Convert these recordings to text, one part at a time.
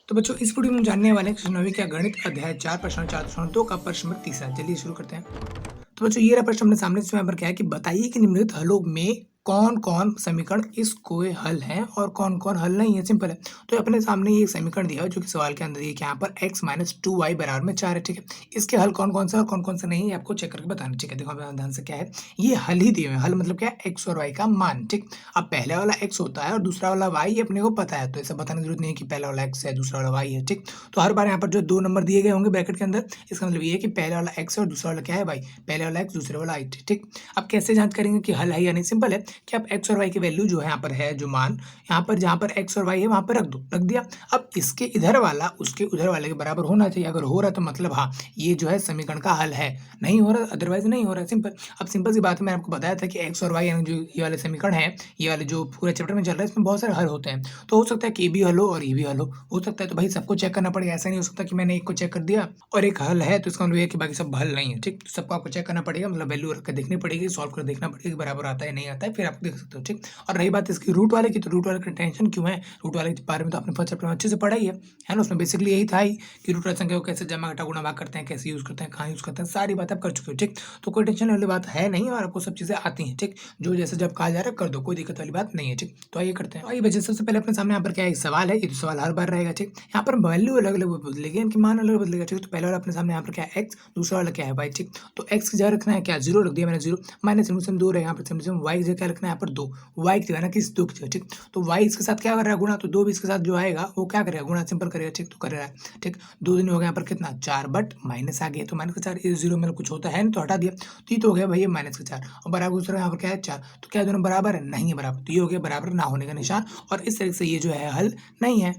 तो बच्चों इस वीडियो में हम जानने वाले हैं कक्षा 9वीं का गणित अध्याय 4 प्रश्न 4.2 का प्रश्न नंबर 30। चलिए शुरू करते हैं। तो बच्चों ये रहा प्रश्न अपने सामने। इसमें यहाँ पर क्या है कि बताइए कि निम्नलिखित हलों में कौन-कौन समीकरण इसको हल हैं और कौन-कौन हल नहीं है। सिंपल है। तो अपने सामने ये समीकरण दिया है जो कि सवाल के अंदर ये कि यहाँ पर x माइनस 2y बराबर में 4 है। ठीक है। इसके हल कौन-कौन से और कौन-कौन से नहीं है, ये आपको चेक करके बताना। ठीक है। देखो अब ध्यान से क्या है, ये हल ही दिए हुए हैं। हल मतलब क्या है, x और y का मान। ठीक। अब पहले वाला x होता है और दूसरा वाला y, ये अपने को पता है, तो ऐसा बताने की जरूरत नहीं है कि पहला वाला x है दूसरा वाला y है। ठीक। तो हर बार यहाँ पर जो 2 नंबर दिए गए होंगे ब्रैकेट के अंदर, इसका मतलब ये है कि पहले वाला x है और दूसरा वाला क्या है y। पहले वाला x दूसरे वाला y। ठीक। अब कैसे जांच करेंगे कि हल है या नहीं। सिंपल है कि आप x और y की वैल्यू जो है यहाँ पर है, जो मान यहाँ पर जहाँ पर x और y है वहां पर रख दो, रख दिया। अब इसके इधर वाला उसके उधर वाले के बराबर होना चाहिए। अगर हो रहा है तो मतलब हाँ ये जो है समीकरण का हल है। नहीं हो रहा अदरवाइज नहीं हो रहा है। सिंपल। अब सिंपल सी बात है, मैंने आपको बताया था कि x और y यानी जो ये वाले समीकरण है, ये वाले जो पूरे चैप्टर में चल रहा है, इसमें बहुत सारे हल होते हैं। तो हो सकता है कि ये भी हल हो और ये भी हल हो सकता है। तो भाई सबको चेक करना पड़ेगा। ऐसा नहीं हो सकता कि मैंने एक को चेक कर दिया और एक हल है तो इसका मतलब ये है कि बाकी सब हल नहीं है। ठीक। तो सबको आपको चेक करना पड़ेगा, मतलब वैल्यू रख के देखनी पड़ेगी, सॉल्व कर देखना पड़ेगा कि बराबर आता है नहीं आता है, फिर आप देख सकते हो। ठीक। और रही बात इसकी रूट वाले की, तो रूट वाले की टेंशन क्यों है, रूट वाले के बारे में तो आपने फर्स्ट चैप्टर में अच्छे से पढ़ा ही है ना। उसमें बेसिकली यही था ही कि रूट वाली संख्या को कैसे जमा घटा गुणा भाग करते हैं, कैसे यूज करते हैं, कहाँ यूज करते हैं, सारी बात आप कर चुके हो। ठीक। तो कोई टेंशन वाली बात है नहीं और आपको सब चीजें आती हैं। ठीक। जो जैसे जब कहा जा रहा है कर दो, कोई दिक्कत वाली बात नहीं है। ठीक। तो आइए करते हैं। आइए बच्चे सबसे पहले अपने सामने यहाँ पर क्या एक सवाल है, ये तो सवाल हर बार रहेगा। ठीक। यहाँ पर वैल्यू अलग अलग बदलेगी, इनकी मान अलग बदलेगा। ठीक। तो पहले वाला अपने सामने यहाँ पर क्या है x, दूसरा वाला क्या है y। ठीक। तो x की जगह रखना है क्या, 0 रख दिया मैंने, 0 माइनस सिम्बल 2 रहेगा यहाँ पर, सिम्बल y की जगह क्या रखना है यहाँ पर 2, y की जगह ना किस 2 की जगह। ठीक। तो y इसके साथ क्या कर रहा है गुणा, तो 2 भी इसके साथ जो आएगा वो क्या करेगा गुणा, सिंपल करेगा। ठीक। तो कर रहा है। ठीक। 2 दिन हो गया यहाँ पर कितना 4, बट माइनस आ गया तो माइनस का 4, ये 0 में कुछ होता है नहीं तो हटा दिया, तो ये तो हो गया भैया माइनस का 4 और बराबर दूसरा यहाँ पर क्या है 4। तो क्या दोनों बराबर है, नहीं है बराबर, तो ये हो गया बराबर ना होने का निशान और इस तरह से ये जो है हल नहीं है,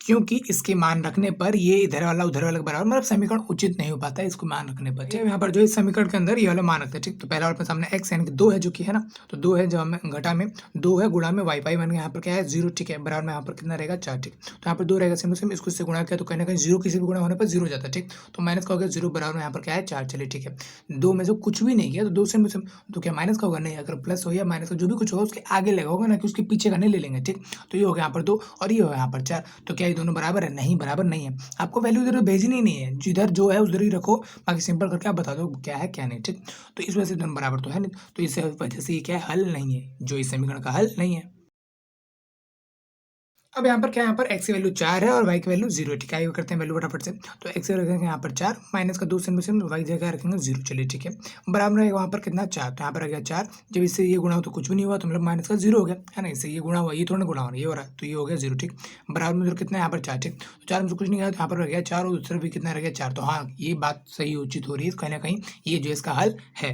क्योंकि इसके मान रखने पर ये इधर वाला उधर वाला के बराबर, मतलब समीकरण उचित नहीं हो पाता है इसको मान रखने पर। ठीक है। यहाँ पर जो इस समीकरण के अंदर ये वाला मान रखते हैं। ठीक। तो पहला वाला अपने सामने x यानी कि 2 है जो कि है ना, तो 2 है, जब हमें घटा में 2 है, गुणा में y मान यहाँ पर क्या है 0। ठीक है। बराबर में यहाँ पर कितना रहेगा 4। ठीक। तो यहाँ पर 2 रहेगा, सेम इसको इससे गुणा किया तो कहीं ना कहीं 0 किसी भी गुणा होने पर 0 जाता है। ठीक। तो माइनस का हो गया 0, बराबर में यहाँ पर क्या है 4। चलिए ठीक है। 2 में से कुछ भी नहीं किया तो 2 से तो क्या माइनस का होगा, नहीं, अगर प्लस हो या माइनस का जो भी कुछ होगा उसके आगे लगा होगा ना, कि उसके पीछे का नहीं ले लेंगे। ठीक। तो ये हो गया यहाँ पर 2 और ये हो गया यहाँ पर 4। तो क्या ये दोनों बराबर है, नहीं बराबर नहीं है। आपको वैल्यू इधर भेजनी नहीं है, जिधर जो है उधर ही रखो, बाकी सिंपल करके आप बता दो क्या है क्या नहीं। ठीक। तो इस वजह से दोनों बराबर तो है नहीं, तो इस वजह से ये क्या है हल नहीं है, जो इस समीकरण का हल नहीं है। अब यहाँ पर क्या है, यहाँ पर x की वैल्यू 4 है और y की वैल्यू 0 है। ठीक है। करते हैं वैल्यू फटाफट से। तो x की रखेंगे यहाँ पर 4, माइनस का 2 से y जगह रखेंगे 0। चलिए ठीक है। बराबर रहेगा वहाँ पर कितना 4, तो यहाँ पर आ गया 4। जब इससे ये गुणा हो तो कुछ भी नहीं हुआ, तो मतलब माइनस का 0 हो गया, है ना। इससे ये गुणा हुआ, ये थोड़ा गुणा हो रहा है, ये हो रहा है, तो ये हो गया 0। ठीक। बराबर में कितना है यहाँ पर 4। ठीक। तो 4 में से कुछ नहीं गया तो यहाँ पर रह गया 4 और दूसरा भी कितना रह गया 4। तो हाँ ये बात सही उचित हो रही है, कहीं ना कहीं ये जो इसका हल है।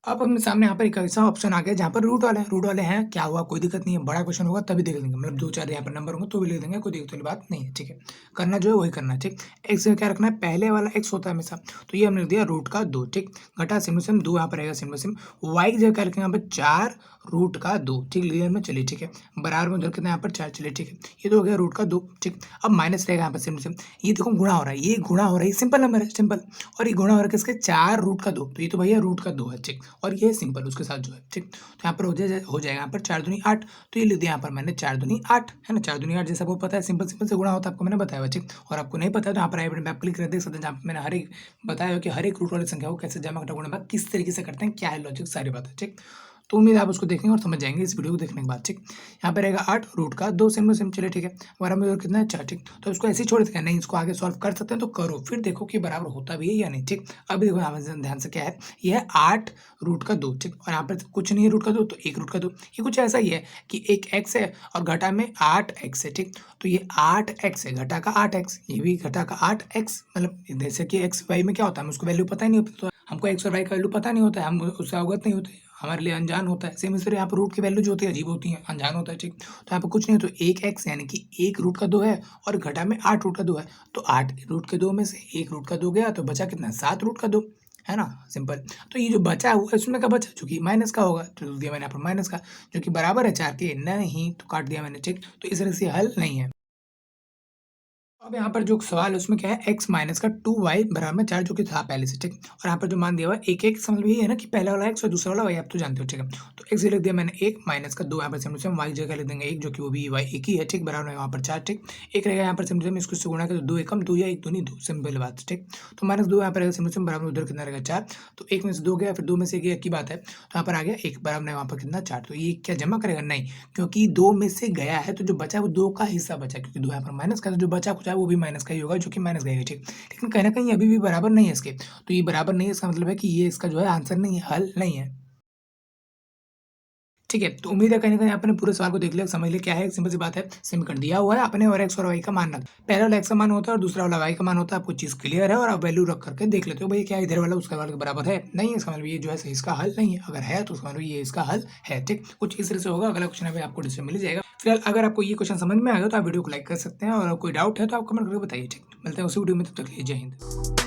अब अपने सामने यहाँ पर एक ऐसा ऑप्शन आ गया जहाँ पर रूट वाले हैं, रूट वाले हैं, क्या हुआ कोई दिक्कत नहीं है, बड़ा क्वेश्चन होगा तभी देख लेंगे, मतलब 2-4 यहाँ पर नंबर होंगे तो भी लिख देंगे, कोई दिक्कत वाली बात नहीं है। ठीक है। करना जो है वही करना है। ठीक। एक्स में क्या रखना है, पहले वाला एक्स होता है हमेशा, तो ये हमने लिख दिया रूट का 2। ठीक। घटा सिम्बल सेम 2 यहाँ पर रहेगा सिम्बल सेम, वाई की जगह क्या रखेंगे यहाँ पर 4 रूट का 2। ठीक। लिया में, चलिए ठीक है। बराबर में उधर कितना यहाँ पर 4। चलिए ठीक है। ये तो हो गया रूट का 2। ठीक। अब माइनस रहेगा यहाँ पर सिम्बल सेम, ये देखो गुणा हो रहा है, ये गुणा हो रहा है, सिंपल नंबर है सिंपल, और ये गुणा हो रहा है किसके 4 रूट का 2, तो ये तो भैया रूट का 2 है। ठीक। और ये सिंपल उसके साथ जो है। ठीक। तो यहाँ पर हो जाएगा यहाँ पर 4 दूनी 8, तो ये लिख दिया यहाँ पर मैंने 4 दूनी 8, है ना। 4 दूनी 8 जैसा आपको पता है सिंपल सिंपल से गुणा होता है, आपको मैंने बताया हुआ। ठीक। और आपको नहीं पता है तो यहाँ पर आई बटन पे आप क्लिक कर देख सकते हैं, जहाँ पे मैंने हर एक बताया हो कि हर एक रूट वाली संख्या को कैसे जमा घटा गुणा भाग किस तरीके से करते हैं, क्या है लॉजिक, सारी बात है। ठीक। तो उम्मीद है आप उसको देखेंगे और समझ जाएंगे इस वीडियो को देखने के बाद। ठीक। यहाँ पे रहेगा 8 रूट का 2 सिंबल सिम, चलिए ठीक है। बराबर में कितना है 4। ठीक। तो इसको ऐसे ही छोड़ देते हैं, नहीं इसको आगे सॉल्व कर सकते हैं तो करो, फिर देखो कि बराबर होता भी है या नहीं। ठीक। अभी देखो यहाँ पर ध्यान से क्या है, यह है 8 रूट का 2। ठीक। और यहाँ पर कुछ नहीं है रूट का 2, तो 1 रूट का 2, ये कुछ ऐसा ही है कि एक एक्स है और घटा में 8x है। ठीक। तो ये 8x है, घटा का 8x, ये भी घटा का 8x, मतलब जैसे कि एक्स वाई में क्या होता है, हमें उसको वैल्यू पता ही नहीं होती, तो हमको एक्स और वाई का वैल्यू पता नहीं होता है, हम उससे अवगत नहीं होते, हमारे लिए अनजान होता है। सेम इस तरह यहाँ पर रूट की वैल्यू जो होती है अजीब होती है, अनजान होता है। ठीक। तो यहाँ पर कुछ नहीं, तो 1x यानी कि 1 रूट का 2 है और घटा में 8 रूट का 2 है, तो 8 रूट के 2 में से 1 रूट का 2 गया तो बचा कितना 7 रूट का 2, है ना, सिंपल। तो ये जो बचा हुआ इसमें का बचा जो कि माइनस का होगा, तो दिया मैंने यहाँ पर माइनस का, जो कि बराबर है 4 के, नहीं तो काट दिया मैंने। ठीक। तो इस तरह से हल नहीं है। अब यहाँ पर जो सवाल है उसमें क्या है, x माइनस का 2y बराबर 4 जो कि था पहले से, ठीक। और यहाँ पर जो मान दिया हुआ है एक एक समझ में, ये है ना कि पहला वाला x और दूसरा वाला y, आप तो जानते हो, ठीक है। तो x लिख दिया मैंने 1 माइनस का 2, यहाँ पर सिंपल से हम y जगह लिख देंगे 1, जो कि वो भी y एक ही है, ठीक, बराबर है वहाँ पर 4, ठीक। एक रहेगा यहाँ पर सिंपल से इसको इससे गुणा करें, 2 एकम 2 या 1 दूनी 2, सिंपल बात, ठीक। तो माइनस 2 यहाँ पर रहेगा सिंपल से बराबर, उधर कितना रहेगा 4, तो 1 में से 2 गया, फिर 2 में से 1 की बात है, तो यहाँ पर आ गया 1 बराबर है वहाँ पर कितना 4, तो ये क्या जमा करेगा, नहीं, क्योंकि 2 में से गया है तो जो बचा वो 2 का हिस्सा बचा, क्योंकि 2 यहाँ पर माइनस का, तो जो बचा कुछ है वो भी माइनस का ही होगा, जो कि माइनस का ही है, ठीक। लेकिन कहीं न कहीं अभी भी बराबर नहीं है इसके, तो ये बराबर नहीं है, इसका मतलब है कि ये इसका जो है आंसर नहीं है, हल नहीं है। ठीक है, तो उम्मीद है कहीं न कहीं आपने पूरे सवाल को देख लिया, समझ लिया क्या है, सिंपल सी बात है, समीकरण दिया हुआ है, आपने और x और y का मान रखा है। पहला वाला x का मान होता है और दूसरा वाला y का मान होता है, आपको चीज़ क्लियर है और आप वैल्यू रख करके देख लेते हो, भई क्या इधर वाला उसका वाला के बराबर है? नहीं है, इसका मतलब ये जो है सही इसका हल नहीं है, अगर है तो उसका मतलब ये इसका हल है, ठीक? कुछ इस तरह से होगा, अगला क्वेश्चन अभी आपको डिस्कशन मिल ही जाएगा। फिलहाल अगर आपको ये क्वेश्चन समझ में आ गया तो आप वीडियो को लाइक कर सकते हैं और कोई डाउट है तो आप कमेंट करके बताइए, ठीक? मिलते हैं उसी वीडियो में, तब तक के लिए जय हिंद।